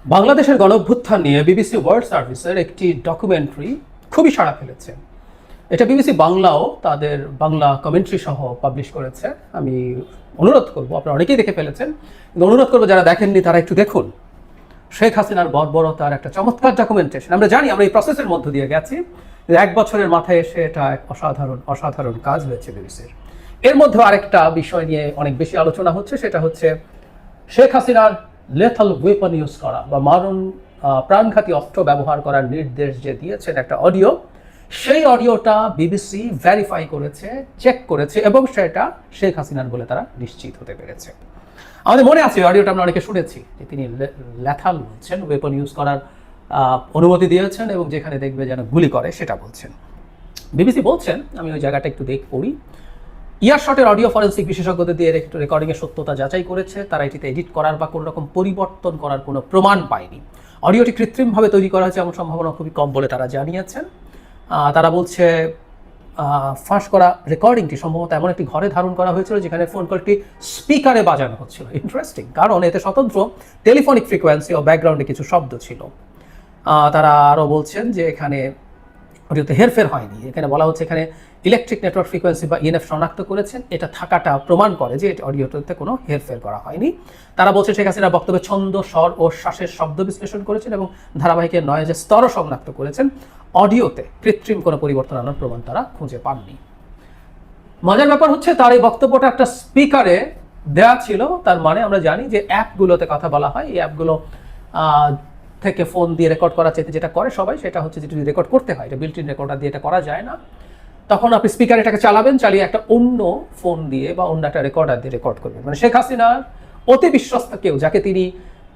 বাংলাদেশের গণঅভ্যুত্থান নিয়ে বিবিসি ওয়ার্ল্ড সার্ভিসের একটি ডকুমেন্টারি খুবই সাড়া ফেলেছে। এটা বিবিসি বাংলাও তাদের বাংলা কমেন্ট্রি সহ পাবলিশ করেছে। আমি অনুরোধ করব, আপনারা অনেকেই দেখে ফেলেছেন, কিন্তু অনুরোধ করবো যারা দেখেননি তারা একটু দেখুন। শেখ হাসিনার বর্বরতার একটা চমৎকার ডকুমেন্টেশন। আমরা জানি, আমরা এই প্রসেসের মধ্য দিয়ে গেছি। 1 বছরের মাথায় এসে এটা এক অসাধারণ কাজ হয়েছে বিবিসির। এর মধ্যে আরেকটা বিষয় নিয়ে অনেক বেশি আলোচনা হচ্ছে, সেটা হচ্ছে শেখ হাসিনার লেথাল ওয়েপন ইউজ করা বা প্রাণঘাতী অস্ত্র ব্যবহার করার নির্দেশ যে দিয়েছেন একটা অডিও, সেই অডিওটা বিবিসি ভেরিফাই করেছে, চেক করেছে এবং সেটা শেখ হাসিনার বলে তারা নিশ্চিত হতে পেরেছে। আমাদের মনে আছে অডিওটা আমরা অনেকে শুনেছি যে তিনি লেথাল বলছেন, ওয়েপন ইউজ করার অনুমতি দিয়েছেন এবং যেখানে দেখবে যেন গুলি করে সেটা বলছেন। বিবিসি বলছেন, আমি ওই জায়গাটা একটু পড়ি। ইয়ারশটের অডিও ফরেন্সিক বিশেষজ্ঞদের দিয়ে একটু রেকর্ডিংয়ের সত্যতা যাচাই করেছে। তারা এটিতে এডিট করার বা কোনো রকম পরিবর্তন করার কোনো প্রমাণ পায়নি। অডিওটি কৃত্রিমভাবে তৈরি করা হয়েছে এমন সম্ভাবনা খুবই কম বলে তারা জানিয়েছেন। তারা বলছে ফাঁস করা রেকর্ডিংটি সম্ভবত এমন একটি ঘরে ধারণ করা হয়েছিল যেখানে ফোন কলটি স্পিকারে বাজানো হচ্ছিল। ইন্টারেস্টিং, কারণ এতে স্বতন্ত্র টেলিফোনিক ফ্রিকোয়েন্সি ও ব্যাকগ্রাউন্ডে কিছু শব্দ ছিল। তারা আরও বলছেন যে এখানে অডিওতে হেরফের হয়নি। এখানে বলা হচ্ছে এখানে ইলেকট্রিক নেটওয়ার্ক ফ্রিকোয়েন্সি বা ইএনএফ শনাক্ত করেছেন, এটা থাকাটা প্রমাণ করে যে অডিওতে কোনো হেরফের করা হয়নি। তারা বলছে শেখ হাসিনা বক্তব্যে ছন্দ, স্বর ও শ্বাসের শব্দ বিশ্লেষণ করেছেন এবং ধারাবাহিকের নয়েজের স্তরও শনাক্ত করেছেন। অডিওতে কৃত্রিম কোনো পরিবর্তন আনার প্রমাণ তারা খুঁজে পাননি। মজার ব্যাপার হচ্ছে তার এই বক্তব্যটা একটা স্পিকারে দেওয়া ছিল। তার মানে আমরা জানি যে অ্যাপগুলোতে কথা বলা হয়, এই অ্যাপগুলো থেকে ফোন দিয়ে রেকর্ড করা চাইতে যেটা করে সবাই, সেটা হচ্ছে যেটা রেকর্ড করতে হয়, এটা বিল্ট ইন রেকর্ডার দিয়ে এটা করা যায় না। তখন আপনি স্পিকার এটাকে চালাবেন, চালিয়ে একটা অন্য ফোন দিয়ে বা অন্য একটা রেকর্ডার দিয়ে রেকর্ড করবেন। মানে শেখ হাসিনার অতি বিশ্বস্ত কেউ, যাকে তিনি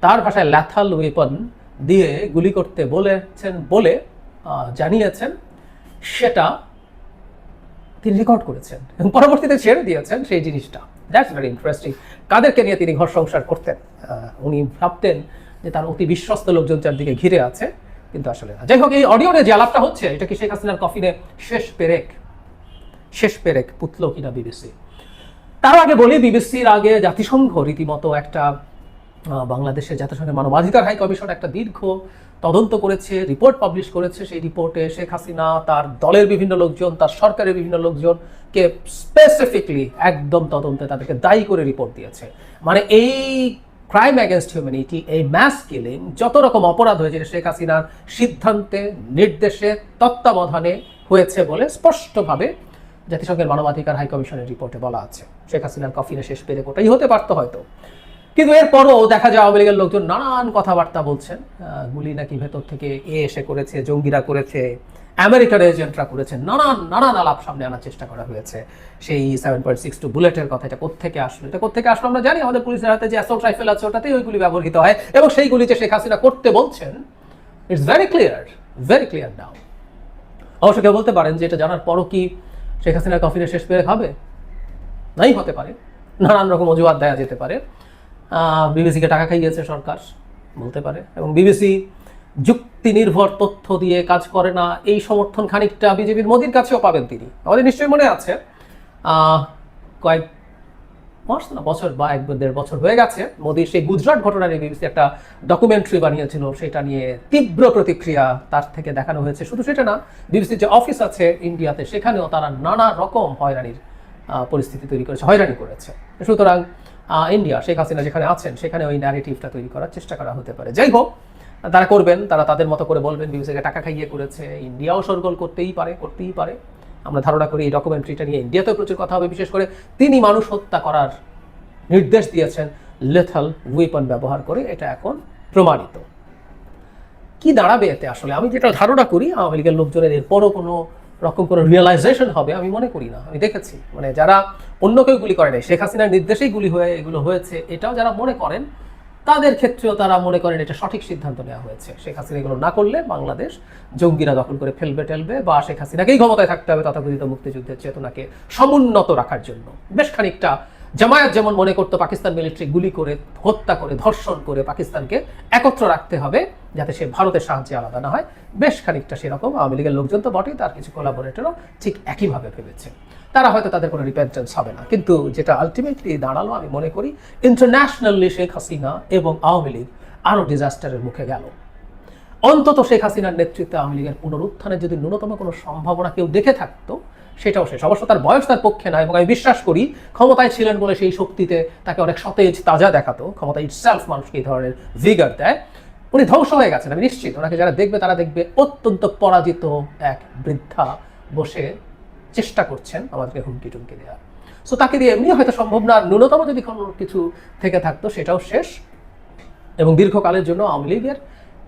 তার ভাষায় ল্যাথাল ওয়েপন দিয়ে গুলি করতে বলেছেন বলে জানিয়েছেন, সেটা তিনি রেকর্ড করেছেন এবং পরবর্তীতে ছেড়ে দিয়েছেন সেই জিনিসটা। That's very interesting. কাদেরকে নিয়ে তিনি ঘর সংসার করতেন? উনি ভাবতেন যে তার অতি বিশ্বস্ত লোকজন চারদিকে ঘিরে আছে, কিন্তু আসলে না। যাই হোক, এই অডিওতে যে আলাপটা হচ্ছে, এটা কি শেখ হাসিনার কফিনে শেষ পেরেক পুতল কিনা বিবিসি? তার আগে বলি, বিবিসির আগে জাতিসংঘ রীতিমতো একটা বাংলাদেশের জাতিসংঘের মানবাধিকার হাই কমিশন একটা দীর্ঘ তদন্ত করেছে, রিপোর্ট পাবলিশ করেছে। সেই রিপোর্টে শেখ হাসিনা, তার দলের বিভিন্ন লোকজন, তার সরকারের বিভিন্ন লোকজনকে স্পেসিফিকলি একদম তদন্তে তাদেরকে দায়ী করে রিপোর্ট দিয়েছে। মানে এই ক্রাইম অ্যাগেনস্ট হিউম্যানিটি, এই ম্যাস কিলিং, যত রকম অপরাধ হয়েছে শেখ হাসিনার সিদ্ধান্তে, নির্দেশে, তত্ত্বাবধানে হয়েছে বলে স্পষ্টভাবে জাতিসংঘের মানবাধিকার হাই কমিশনের রিপোর্টে বলা আছে। শেখ হাসিনার কফিনে শেষ পেরে ওটাই হতে পারতো হয়তো, কিন্তু এরপরও দেখা যায় আওয়ামী লীগের লোকজন নানান কথাবার্তা বলছেন। গুলি নাকি ভেতর থেকে এসে করেছে, জঙ্গিরা করেছে, আমেরিকার এজেন্টরা করেছেন, নানান আলাপ সামনে আনার চেষ্টা করা হয়েছে। সেই 7.62 বুলেটের কথা, এটা কোত্থেকে আসলো আমরা জানি। আমাদের পুলিশের হাতে যে অ্যাসল্ট রাইফেল আছে ওটাতেই ওইগুলি ব্যবহৃত হয় এবং সেইগুলি যে শেখ হাসিনা করতে বলছেন, ইটস ভেরি ক্লিয়ার নাও। অবশ্য কেউ বলতে পারেন যে এটা জানার পরও কি শেখ হাসিনার কফিনে শেষ পেরে খাবে? নাই হতে পারে, নানান রকম অজুহাত দেওয়া যেতে পারে। বিবিসিকে টাকা খাইয়েছে সরকার বলতে পারে, এবং বিবিসি যুক্তি নির্ভর তথ্য দিয়ে কাজ করে না, এই সমর্থন খানিকটা বিজেপির মোদির কাছেও পাবেন তিনি। আমাদের নিশ্চয়ই মনে আছে কয়েক মাস না বছর বা 1-1.5 বছর হয়ে গেছে, মোদির সেই গুজরাট ঘটনা নিয়ে বিবিসি একটা ডকুমেন্টারি বানিয়েছিল। সেটা নিয়ে তীব্র প্রতিক্রিয়া তার থেকে দেখানো হয়েছে। শুধু সেটা না, বিবিসির যে অফিস আছে ইন্ডিয়াতে, সেখানেও তারা নানা রকম হয়রানির পরিস্থিতি তৈরি করেছে, হয়রানি করেছে। সুতরাং ইন্ডিয়া, শেখ হাসিনা যেখানে আছেন সেখানে ওই ন্যারেটিভটা তৈরি করার চেষ্টা করা হতে পারে। যাই হোক, তারা করবেন, তারা তাদের মতো করে বলবেন বিবিসিকে টাকা খাইয়ে করেছে। ইন্ডিয়াও সরগোল করতেই পারে। আমরা ধারণা করি এই ডকুমেন্টারিটা নিয়ে ইন্ডিয়াতেও প্রচুর কথা হবে। বিশেষ করে তিনি মানুষ হত্যা করার নির্দেশ দিয়েছেন লেথাল ওয়েপন ব্যবহার করে, এটা এখন প্রমাণিত। কি দাঁড়াবে এতে? আসলে আমি যেটা ধারণা করি, আওয়ামী লীগের লোকজনের এরপরও কোনো রকম কোনো রিয়েলাইজেশন হবে আমি মনে করি না। আমি দেখেছি, মানে যারা অন্য কেউ গুলি করে নাই, শেখ হাসিনার নির্দেশেই গুলি হয়ে এগুলো হয়েছে, এটাও যারা মনে করেন, তাদের ক্ষেত্রেও তারা মনে করেন এটা সঠিক সিদ্ধান্ত নেওয়া হয়েছে। শেখ হাসিনা এগুলো না করলে বাংলাদেশ জঙ্গিরা দখল করে ফেলবে টেলবে, বা শেখ হাসিনাকেই ক্ষমতায় থাকতে হবে তথাকথিত মুক্তিযুদ্ধের চেতনাকে সমুন্নত রাখার জন্য। বেশ খানিকটা জামায়াত যেমন মনে করতো পাকিস্তান মিলিটারি গুলি করে, হত্যা করে, ধর্ষণ করে পাকিস্তানকে একত্র রাখতে হবে যাতে সে ভারতের সাহায্যে আলাদা না হয়, বেশ খানিকটা সেরকম আওয়ামী লীগের লোকজন তো বটেই, তার কিছু কোলাবোরেটরও ঠিক একইভাবে ভেবেছে। তারা হয়তো তাদের কোনো রিপেন্টেন্স হবে না, কিন্তু যেটা আলটিমেটলি দাঁড়ালো, আমি মনে করি ইন্টারন্যাশনালি শেখ হাসিনা এবং আওয়ামী লীগ আরও ডিজাস্টারের মুখে গেল। অন্তত শেখ হাসিনার নেতৃত্বে আওয়ামী লীগের পুনরুত্থানের যদি ন্যূনতম কোনো সম্ভাবনা কেউ দেখে থাকতো, সেটাও শেষ। অবশ্য তার বয়স তার পক্ষে না, এবং আমি বিশ্বাস করি ক্ষমতায় ছিলেন বলে সেই শক্তিতে তাকে অনেক সতেজ তাজা দেখাতো। ক্ষমতা ইটসেলফ মানুষকে এই ধরনের ভিগার দেয়। উনি ধ্বংস হয়ে গেছেন, আমি নিশ্চিত। ওনাকে যারা দেখবে তারা দেখবে অত্যন্ত পরাজিত এক বৃদ্ধা বসে চেষ্টা করছেন আমাদেরকে হুমকি টুমকি দেওয়া। সো তাকে দিয়ে এমনি হয়তো সম্ভব না, ন্যূনতম যদি কোনো কিছু থেকে থাকতো সেটাও শেষ। এবং দীর্ঘকালের জন্য আওয়ামী লীগের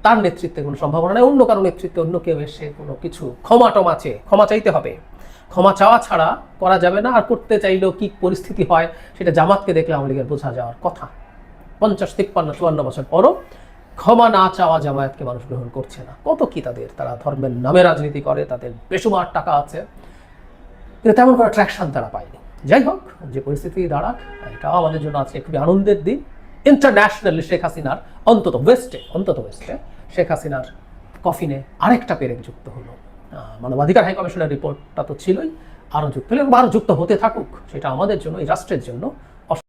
তার নেতৃত্বে কোনো সম্ভাবনা নেই। অন্য কারো নেতৃত্বে অন্য কেউ এসে কোনো কিছু ক্ষমা চাইতে হবে। ক্ষমা চাওয়া ছাড়া করা যাবে না। আর করতে চাইলেও কি পরিস্থিতি হয় সেটা জামাতকে দেখলে আওয়ামী লীগের বোঝা যাওয়ার কথা। 50, 53, 54 বছর পরও ক্ষমা না চাওয়া জামায়াতকে মানুষ গ্রহণ করছে না। কত কি তারা ধর্মের নামে রাজনীতি করে, তাদের বেসুমার টাকা আছে, কিন্তু তেমন কোনো ট্র্যাকশন তারা পায়নি। যাই হোক, যে পরিস্থিতি দাঁড়াক, এটাও আমাদের জন্য আজকে খুবই আনন্দের দিন। ইন্টারন্যাশনালি শেখ হাসিনার অন্তত ওয়েস্টে শেখ হাসিনার কফিনে আরেকটা পেরেক যুক্ত হলো। মানবাধিকার হাই কমিশনের রিপোর্টটা তো ছিলই, আরও যুক্ত হলো এবং আরও যুক্ত হতে থাকুক। সেটা আমাদের জন্য, এই রাষ্ট্রের জন্য